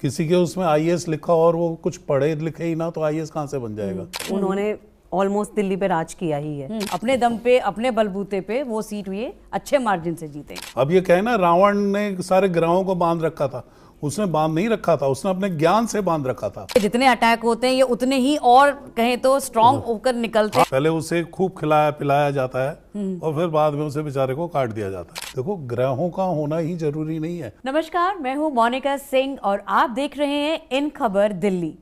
किसी के उसमें आईएएस लिखा और वो कुछ पढ़े लिखे ही ना तो आईएएस कहाँ से बन जाएगा। उन्होंने ऑलमोस्ट दिल्ली पे राज किया ही है। अपने दम पे, अपने बलबूते पे वो सीट हुई अच्छे मार्जिन से जीते। अब ये कहे ना रावण ने सारे ग्रहों को बांध रखा था, उसने बांध नहीं रखा था, उसने अपने ज्ञान से बांध रखा था। जितने अटैक होते हैं ये उतने ही और कहें तो स्ट्रांग होकर निकलते हैं। पहले उसे खूब खिलाया पिलाया जाता है और फिर बाद में उसे बेचारे को काट दिया जाता है। देखो ग्रहों का होना ही जरूरी नहीं है। नमस्कार, मैं हूं मोनिका सिंह और आप देख रहे हैं इन खबर दिल्ली।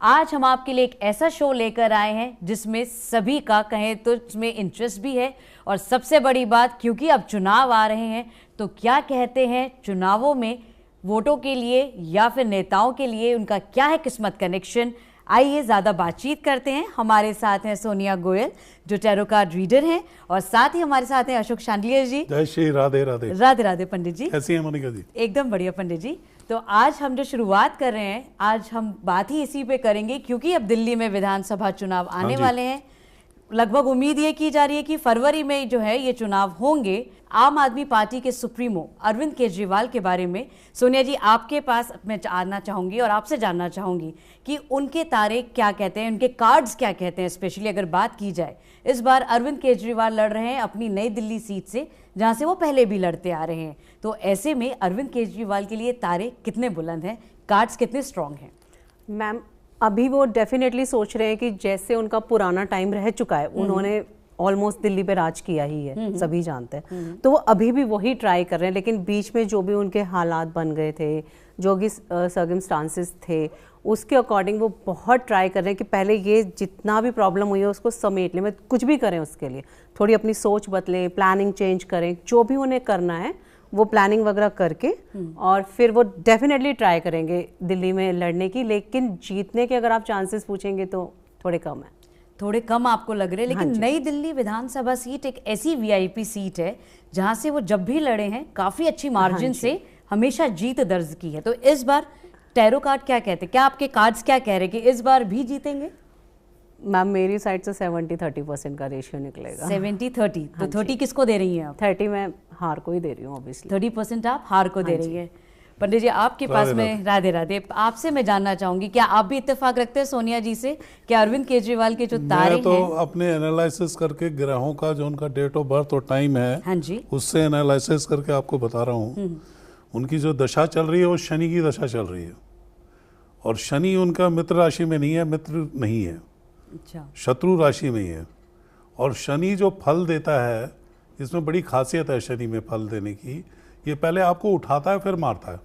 आज हम आपके लिए एक ऐसा शो लेकर आए हैं जिसमें सभी का कहें तो इसमें इंटरेस्ट भी है और सबसे बड़ी बात क्योंकि अब चुनाव आ रहे हैं तो क्या कहते हैं चुनावों में वोटों के लिए या फिर नेताओं के लिए उनका क्या है किस्मत कनेक्शन। आइए ज़्यादा बातचीत करते हैं। हमारे साथ हैं सोनिया गोयल जो टैरो कार्ड रीडर हैं और साथ ही हमारे साथ हैं अशोक शांडिलियर जी। जय श्री राधे राधे। राधे राधे पंडित जी। कैसी हैं मोनिका जी? एकदम बढ़िया पंडित जी। तो आज हम जो शुरुआत कर रहे हैं, आज हम बात ही इसी पे करेंगे क्योंकि अब दिल्ली में विधानसभा चुनाव आने वाले हैं। लगभग उम्मीद ये की जा रही है कि फरवरी में जो है ये चुनाव होंगे। आम आदमी पार्टी के सुप्रीमो अरविंद केजरीवाल के बारे में सोनिया जी आपके पास मैं आना चाहूंगी और आपसे जानना चाहूंगी कि उनके तारे क्या कहते हैं, उनके कार्ड्स क्या कहते हैं। स्पेशली अगर बात की जाए, इस बार अरविंद केजरीवाल लड़ रहे हैं अपनी नई दिल्ली सीट से जहां से वो पहले भी लड़ते आ रहे हैं। तो ऐसे में अरविंद केजरीवाल के लिए तारे कितने बुलंद हैं, कार्ड्स कितने स्ट्रांग हैं? मैम अभी वो डेफिनेटली सोच रहे हैं कि जैसे उनका पुराना टाइम रह चुका है, उन्होंने ऑलमोस्ट दिल्ली पे राज किया ही है, सभी जानते हैं। तो वो अभी भी वही ट्राई कर रहे हैं, लेकिन बीच में जो भी उनके हालात बन गए थे, जो भी सर्कमस्टांसेस थे, उसके अकॉर्डिंग वो बहुत ट्राई कर रहे हैं कि पहले ये जितना भी प्रॉब्लम हुई है उसको समेट लें, मतलब कुछ भी करें उसके लिए थोड़ी अपनी सोच बदलें, प्लानिंग चेंज करें, जो भी उन्हें करना है वो प्लानिंग वगैरह करके और फिर वो डेफिनेटली ट्राई करेंगे दिल्ली में लड़ने की। लेकिन जीतने के अगर आप चांसेस पूछेंगे तो थोड़े कम है। थोड़े कम आपको लग रहे हैं, लेकिन नई दिल्ली विधानसभा सीट एक ऐसी वीआईपी सीट है जहां से वो जब भी लड़े हैं काफी अच्छी मार्जिन से हमेशा जीत दर्ज की है। तो इस बार टैरो कार्ड क्या कहते हैं, क्या आपके कार्ड्स क्या कह रहे हैं कि इस बार भी जीतेंगे? मैम मेरी साइड से 70-30% का रेशियो निकलेगा। 70-30। तो 30 किसको दे रही हैं आप? 30 मैं हार को ही दे रही हूँ ऑब्वियसली। 30% आप हार को दे रही है। पंडित जी आपके पास में राधे राधे, आपसे मैं जानना चाहूंगी क्या आप भी इत्तेफाक रखते हैं सोनिया जी से कि अरविंद केजरीवाल के जो तारे मैं तो हैं अपने एनालिसिस करके ग्रहों का जो उनका डेट ऑफ बर्थ और टाइम है, हाँ जी, उससे एनालिसिस करके आपको बता रहा हूँ। उनकी जो दशा चल रही है वो शनि की दशा चल रही है और शनि उनका मित्र राशि में नहीं है, मित्र नहीं है, अच्छा शत्रु राशि में ही है। और शनि जो फल देता है, इसमें बड़ी खासियत है शनि में फल देने की, ये पहले आपको उठाता है फिर मारता है।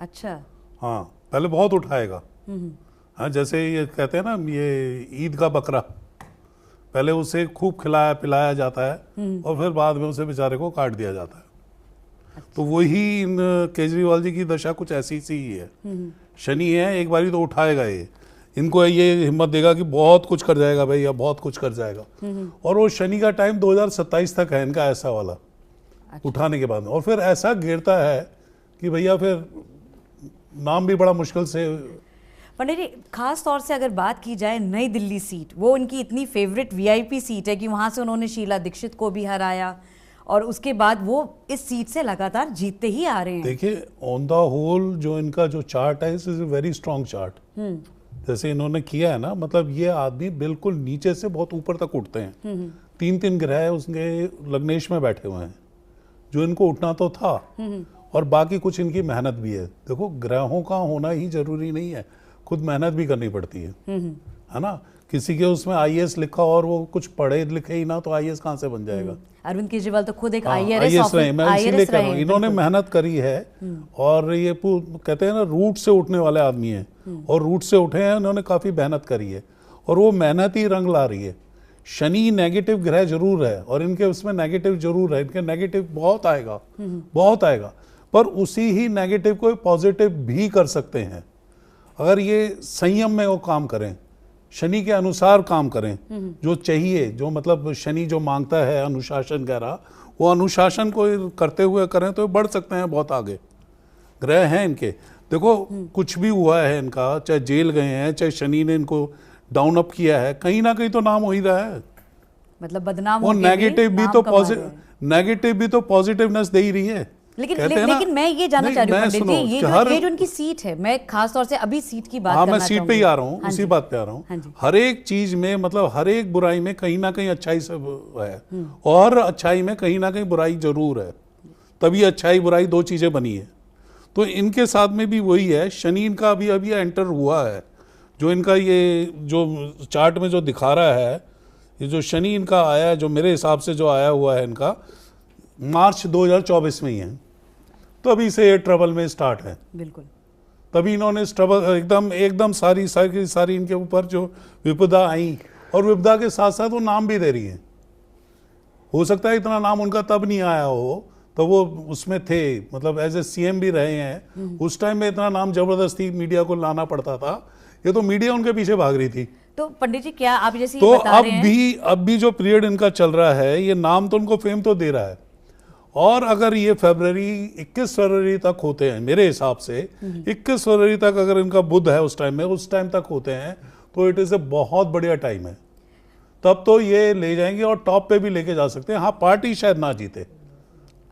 अच्छा, हाँ, पहले बहुत उठाएगा। हाँ, जैसे ये कहते हैं ना, ये ईद का बकरा, पहले उसे खूब खिलाया पिलाया जाता है और फिर बाद में उसे बेचारे को काट दिया जाता है। तो वही इन केजरीवाल जी की दशा कुछ ऐसी सी ही है। शनि है, एक बारी तो उठाएगा ये, इनको ये हिम्मत देगा कि बहुत कुछ कर जाएगा भाई, या बहुत कुछ कर जाएगा। और वो शनि का टाइम 2027 तक है इनका, ऐसा वाला। अच्छा। उठाने के बाद और फिर ऐसा गिरता है कि भैया फिर नाम भी बड़ा मुश्किल से। पंडित जी खास तौर से अगर बात की जाए नई दिल्ली सीट, वो उनकी इतनी फेवरेट वीआईपी सीट है कि वहां से उन्होंने शीला दीक्षित को भी हराया और उसके बाद वो इस सीट से लगातार जीतते ही आ रहे हैं। देखिए ऑन द होल जो इनका जो चार्ट है, is a very strong chart. जैसे इन्होंने किया है ना, मतलब ये आदमी बिल्कुल नीचे से बहुत ऊपर तक उठते हैं। 3 ग्रह उसके लग्नेश में बैठे हुए हैं, जो इनको उठना तो था और बाकी कुछ इनकी मेहनत भी है। देखो ग्रहों का होना ही जरूरी नहीं है, खुद मेहनत भी करनी पड़ती है ना। किसी के उसमें आईएएस लिखा और वो कुछ पढ़े लिखे ही ना तो आईएएस कहाँ से बन जाएगा। अरविंद केजरीवाल तो खुद एक आईएएस रहे, मैं इसीलिए कह रहा हूँ इन्होंने मेहनत करी है और ये कहते हैं ना रूट से उठने वाले आदमी हैं और रूट से उठे हैं, इन्होंने काफी मेहनत करी है और वो मेहनत ही रंग ला रही है। शनि नेगेटिव ग्रह जरूर है और इनके उसमें नेगेटिव जरूर है, इनके नेगेटिव बहुत आएगा, बहुत आएगा, पर उसी ही नेगेटिव को पॉजिटिव भी कर सकते हैं अगर ये संयम में वो काम करें, शनि के अनुसार काम करें। जो चाहिए, जो मतलब शनि जो मांगता है अनुशासन कह रहा, वो अनुशासन को करते हुए करें तो बढ़ सकते हैं बहुत आगे। ग्रह हैं इनके, देखो कुछ भी हुआ है इनका, चाहे जेल गए हैं, चाहे शनि ने इनको डाउन अप किया है, कहीं ना कहीं तो नाम हो ही रहा है। मतलब बदनाम वो नेगेटिव भी तो पॉजिटिवनेस दे ही रही है। लेकिन मैं ये जानना चाह रही हूँ पंडित जी, ये जो उनकी सीट है, मैं खास तौर से अभी सीट की बात करना मैं सीट पे ही आ रहा हूँ, उसी बात पे आ रहा हूँ। हाँ जी। हर एक चीज में मतलब हर एक बुराई में कहीं ना कहीं अच्छाई से है, और अच्छाई में कहीं ना कहीं बुराई जरूर है, तभी अच्छाई बुराई दो चीजें बनी है। तो इनके साथ में भी वही है, शनि इनका अभी अभी एंटर हुआ है। जो इनका ये जो चार्ट में जो दिखा रहा है, ये जो शनि इनका आया है, जो मेरे हिसाब से जो आया हुआ है इनका मार्च 2024 में ही है, तो अभी से ये ट्रबल में स्टार्ट है। बिल्कुल, तभी इन्होंने ट्रबल एकदम सारी इनके ऊपर जो विपदा आई, और विपदा के साथ साथ वो नाम भी दे रही है। हो सकता है इतना नाम उनका तब नहीं आया हो, तो वो उसमें थे, मतलब एज ए सीएम भी रहे हैं, उस टाइम में इतना नाम जबरदस्ती मीडिया को लाना पड़ता था, ये तो मीडिया उनके पीछे भाग रही थी। तो पंडित जी क्या आप जैसे तो ये बता रहे हैं, अब भी जो पीरियड इनका चल रहा है, ये नाम तो उनको फेम तो दे रहा है, और अगर ये 21 फरवरी तक होते हैं मेरे हिसाब से, 21 फरवरी तक अगर इनका बुध है उस टाइम तक होते हैं, तो इट इज ए बहुत बढ़िया टाइम है। तब तो ये ले जाएंगे और टॉप पे भी लेके जा सकते हैं। हाँ, पार्टी शायद ना जीते,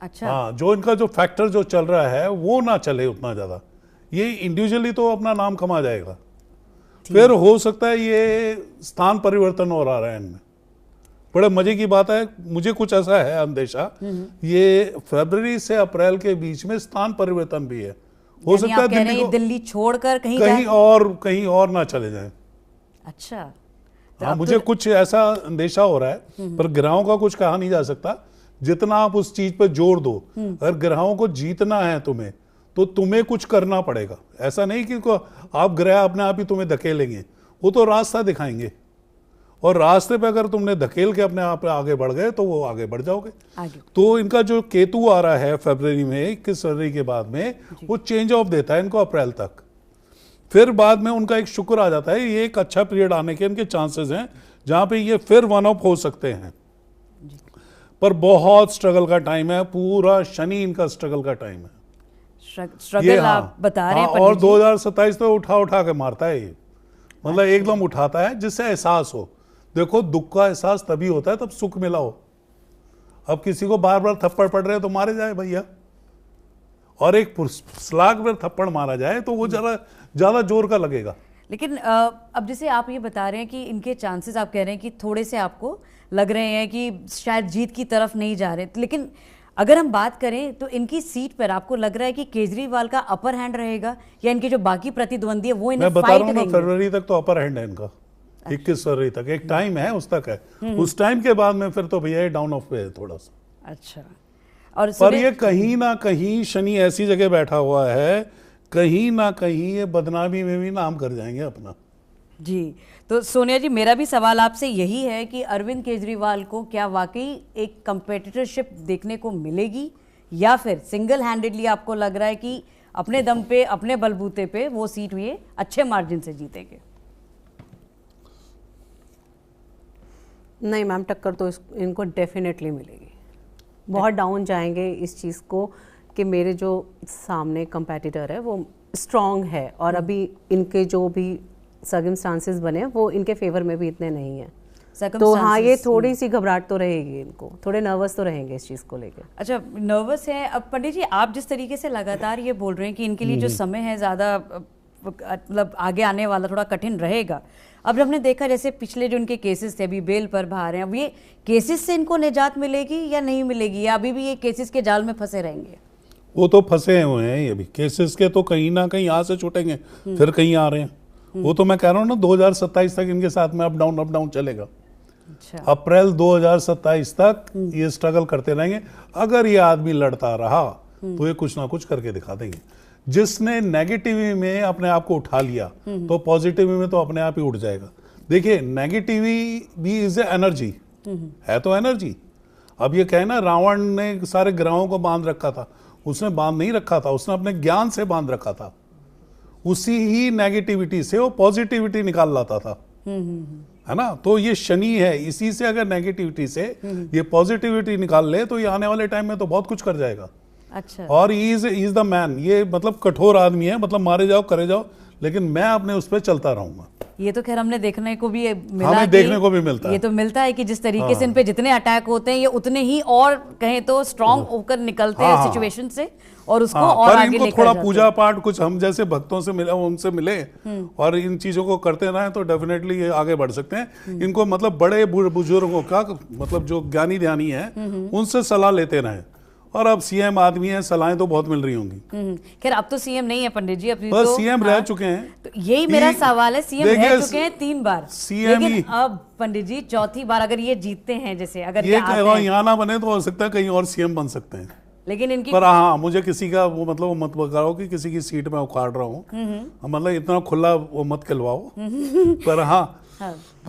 अच्छा, हाँ, जो इनका जो फैक्टर जो चल रहा है वो ना चले उतना ज्यादा, ये इंडिविजुअली तो अपना नाम कमा जाएगा। फिर हो सकता है ये स्थान परिवर्तन हो रहा है इनमें। बड़े मजे की बात है, मुझे कुछ ऐसा है अंदेशा, ये फरवरी से अप्रैल के बीच में स्थान परिवर्तन भी है। हो सकता है दिल्ली छोड़कर कहीं और ना चले जाएं। अच्छा, हाँ, मुझे कुछ ऐसा अंदेशा हो रहा है, पर ग्रहों का कुछ कहा नहीं जा सकता। जितना आप उस चीज पर जोर दो, अगर ग्रहों को जीतना है तुम्हें, तो तुम्हें कुछ करना पड़ेगा। ऐसा नहीं कि आप ग्रह अपने आप ही तुम्हें धकेलेंगे, वो तो रास्ता दिखाएंगे, और रास्ते पे अगर तुमने धकेल के अपने आप आगे बढ़ गए तो वो आगे बढ़ जाओगे आगे। तो इनका जो केतु आ रहा है फरवरी में, 21 फरवरी के बाद में, वो चेंज ऑफ देता है इनको अप्रैल तक। फिर बाद में उनका एक शुक्र आ जाता है, ये एक अच्छा पीरियड आने के इनके चांसेस हैं, जहां पे ये फिर वन अप हो सकते हैं। पर बहुत स्ट्रगल का टाइम है, पूरा शनि इनका स्ट्रगल का टाइम है। स्ट्रगल आप बता रहे हैं, और 2027 तो उठा के मारता है ये, मतलब एकदम उठाता है जिससे एहसास हो। देखो, दुख का एहसास तभी होता है तब सुख मिला हो। अब किसी को बार बार थप्पड़ पड़ रहे हैं तो मारे जाए भैया, और एक स्लाग पर थप्पड़ मारा जाए तो वो जरा ज्यादा जोर का लगेगा। लेकिन अब जैसे आप ये बता रहे हैं कि इनके चांसेस, आप कह रहे हैं कि थोड़े से आपको लग रहे हैं कि शायद जीत की तरफ नहीं जा रहे, लेकिन अगर हम बात करें तो इनकी सीट पर आपको लग रहा है कि केजरीवाल का अपर हैंड रहेगा, या इनके जो बाकी प्रतिद्वंदी है वो इन्हें मैं बता रहा हूं ना, फरवरी तक तो अपर हैंड है इनका। 21 फरवरी तक एक टाइम है, उस तक है। उस टाइम के बाद में फिर तो भैया डाउन ऑफ पे है थोड़ा सा। अच्छा, और पर ये कहीं ना कहीं शनि ऐसी जगह बैठा हुआ है, कहीं ना कहीं ये बदनामी में भी नाम कर जाएंगे अपना। जी, तो सोनिया जी, मेरा भी सवाल आपसे यही है कि अरविंद केजरीवाल को क्या वाकई एक कंपेटिटरशिप देखने को मिलेगी, या फिर सिंगल हैंडेडली आपको लग रहा है कि अपने दम पे, अपने बलबूते पे वो सीट ये अच्छे मार्जिन से जीतेंगे? नहीं मैम, टक्कर तो इनको डेफिनेटली मिलेगी। बहुत डाउन जाएंगे इस चीज़ को कि मेरे जो सामने कंपेटिटर है वो स्ट्रांग है, और अभी इनके जो भी सर्कमस्टांसेस बने वो इनके फेवर में भी इतने नहीं है। तो हाँ, ये थोड़ी सी घबराहट तो रहेगी, इनको थोड़े नर्वस तो रहेंगे इस चीज़ को लेकर। अच्छा, नर्वस है। अब पंडित जी, आप जिस तरीके से लगातार ये बोल रहे हैं कि इनके लिए जो समय है ज़्यादा, मतलब आगे आने वाला थोड़ा कठिन रहेगा। अब हमने देखा जैसे पिछले जो इनके केसेस थे, अभी बेल पर बाहर हैं, अब ये केसेस से इनको निजात मिलेगी या नहीं मिलेगी, या अभी भी ये केसेस के जाल में फंसे रहेंगे? वो तो फंसे हुए हैं ये भी केसेस के, तो कहीं ना कहीं यहाँ से छूटेंगे फिर कहीं आ रहे हैं। वो तो मैं कह रहा हूँ ना, 2027 तक इनके साथ में अप डाउन चलेगा। अच्छा। अप्रैल 2027 तक ये स्ट्रगल करते रहेंगे। अगर ये आदमी लड़ता रहा तो ये कुछ ना कुछ करके दिखा देंगे। जिसने नेगेटिव में अपने आप को उठा लिया तो पॉजिटिव में तो अपने आप ही उठ जाएगा। देखिए, नेगेटिवी भी इज ए एनर्जी, है तो एनर्जी। अब ये कहे ना, रावण ने सारे ग्रहों को बांध रखा था, उसने बांध नहीं रखा था, उसने अपने ज्ञान से बांध रखा था। उसी ही नेगेटिविटी से वो पॉजिटिविटी निकाल लाता था, है ना। तो ये शनि है, इसी से अगर नेगेटिविटी से ये पॉजिटिविटी निकाल ले तो ये आने वाले टाइम में तो बहुत कुछ कर जाएगा। अच्छा। और ही इज द मैन। ये मतलब कठोर आदमी है, मतलब मारे जाओ करे जाओ, लेकिन मैं अपने उस पर चलता रहूंगा। ये तो खैर हमने देखने को भी मिला, हमें देखने को भी मिलता है। ये तो मिलता है कि जिस तरीके से इन पे जितने अटैक होते हैं ये उतने ही और कहें तो स्ट्रांग होकर निकलते हैं सिचुएशन से और उसको और आगे लेकर थोड़ा पूजा पाठ कुछ हम जैसे भक्तों से मिले, उनसे मिले और इन चीजों को करते रहें तो डेफिनेटली ये आगे बढ़ सकते हैं। इनको मतलब बड़े बुजुर्गों का मतलब जो ज्ञानी ध्यानी है उनसे सलाह लेते रहें। और अब सीएम आदमी है, सलाहें तो बहुत मिल रही होंगी। खैर अब तो सीएम नहीं है पंडित जी, अब बस तो सीएम रह चुके हैं। तो यही मेरा सवाल है, सीएम रह चुके हैं 3 बार, सीएम लेकिन अब पंडित जी चौथी बार अगर ये जीतते हैं, जैसे अगर ये यहाँ ना बने तो हो सकता है कहीं और सीएम बन सकते हैं। लेकिन इनकी पर हाँ, मुझे किसी का वो मतलब वो मत बताओ कि किसी की सीट में उखाड़ रहा हूँ, मतलब इतना खुला वो मत खिलवाओ। पर हाँ,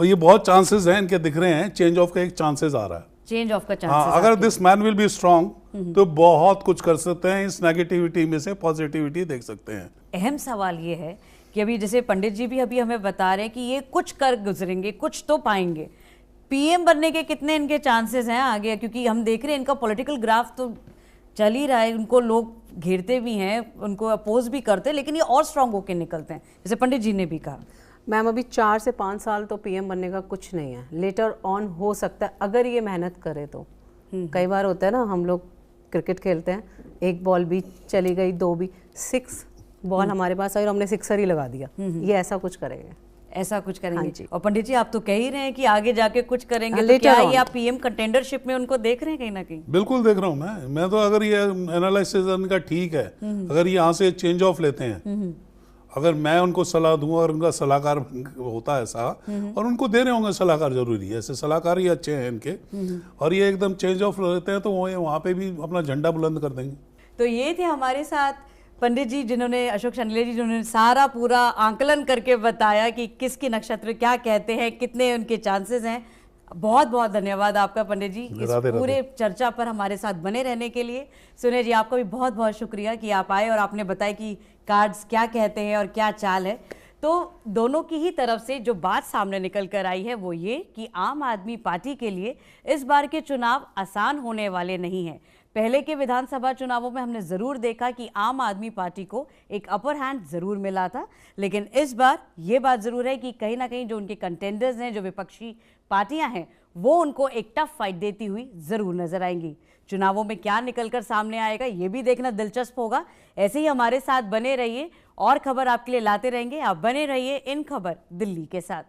ये बहुत चांसेस हैं इनके दिख रहे हैं, चेंज ऑफ का एक चांसेस आ रहा है, चेंज ऑफ का हाँ, अगर this man will be strong तो बहुत कुछ कर सकते हैं। इस नेगेटिविटी में से पॉजिटिविटी देख सकते हैं। अहम सवाल ये है कि अभी जैसे पंडित जी भी अभी हमें बता रहे हैं कि ये कुछ कर गुजरेंगे, कुछ तो पाएंगे। पीएम बनने के कितने इनके चांसेस हैं आगे, क्योंकि हम देख रहे हैं इनका पॉलिटिकल ग्राफ तो चल ही रहा है, उनको लोग घेरते भी हैं, उनको अपोज भी करते हैं, लेकिन ये और स्ट्रांग होकर निकलते हैं, जैसे पंडित जी ने भी कहा। मैम अभी 4 से 5 साल तो पीएम बनने का कुछ नहीं है, लेटर ऑन हो सकता है अगर ये मेहनत करे तो। कई बार होता है ना, हम लोग क्रिकेट खेलते हैं, 1 बॉल भी चली गई, 2 भी, 6 बॉल हमारे पास आई और हमने 6 ही लगा दिया, ये ऐसा कुछ करेंगे, ऐसा कुछ करेंगे। हाँ, और पंडित जी आप तो कह ही रहे हैं कि आगे जाके कुछ करेंगे, तो क्या ये आप पीएम कंटेंडरशिप में उनको देख रहे हैं कहीं ना कहीं? बिल्कुल देख रहा हूँ मैं तो अगर ये एनालिसिस इनका ठीक है, अगर ये यहाँ से चेंज ऑफ लेते हैं, अगर मैं उनको सलाह दूंगा और उनका सलाहकार होता है ऐसा, और उनको दे रहे होंगे सलाहकार, जरूरी है ऐसे सलाहकार ही अच्छे हैं इनके, और ये एकदम चेंज ऑफ लेते हैं तो वो वहाँ पे भी अपना झंडा बुलंद कर देंगे। तो ये थे हमारे साथ पंडित जी, जिन्होंने अशोक शंडले जी, जिन्होंने सारा पूरा आंकलन करके बताया कि किसके नक्षत्र क्या कहते हैं, कितने उनके चांसेस हैं। बहुत बहुत धन्यवाद आपका पंडित जी, इस पूरे चर्चा पर हमारे साथ बने रहने के लिए। सुने जी, आपका भी बहुत बहुत शुक्रिया कि आप आए और आपने बताया कि कार्ड्स क्या कहते हैं और क्या चाल है। तो दोनों की ही तरफ से जो बात सामने निकल कर आई है वो ये कि आम आदमी पार्टी के लिए इस बार के चुनाव आसान होने वाले नहीं हैं। पहले के विधानसभा चुनावों में हमने ज़रूर देखा कि आम आदमी पार्टी को एक अपर हैंड ज़रूर मिला था, लेकिन इस बार ये बात ज़रूर है कि कहीं ना कहीं जो उनके कंटेंडर्स हैं, जो विपक्षी पार्टियां हैं, वो उनको एक टफ फाइट देती हुई ज़रूर नजर आएंगी। चुनावों में क्या निकलकर सामने आएगा ये भी देखना दिलचस्प होगा। ऐसे ही हमारे साथ बने रहिए और खबर आपके लिए लाते रहेंगे। आप बने रहिए इन खबर दिल्ली के साथ।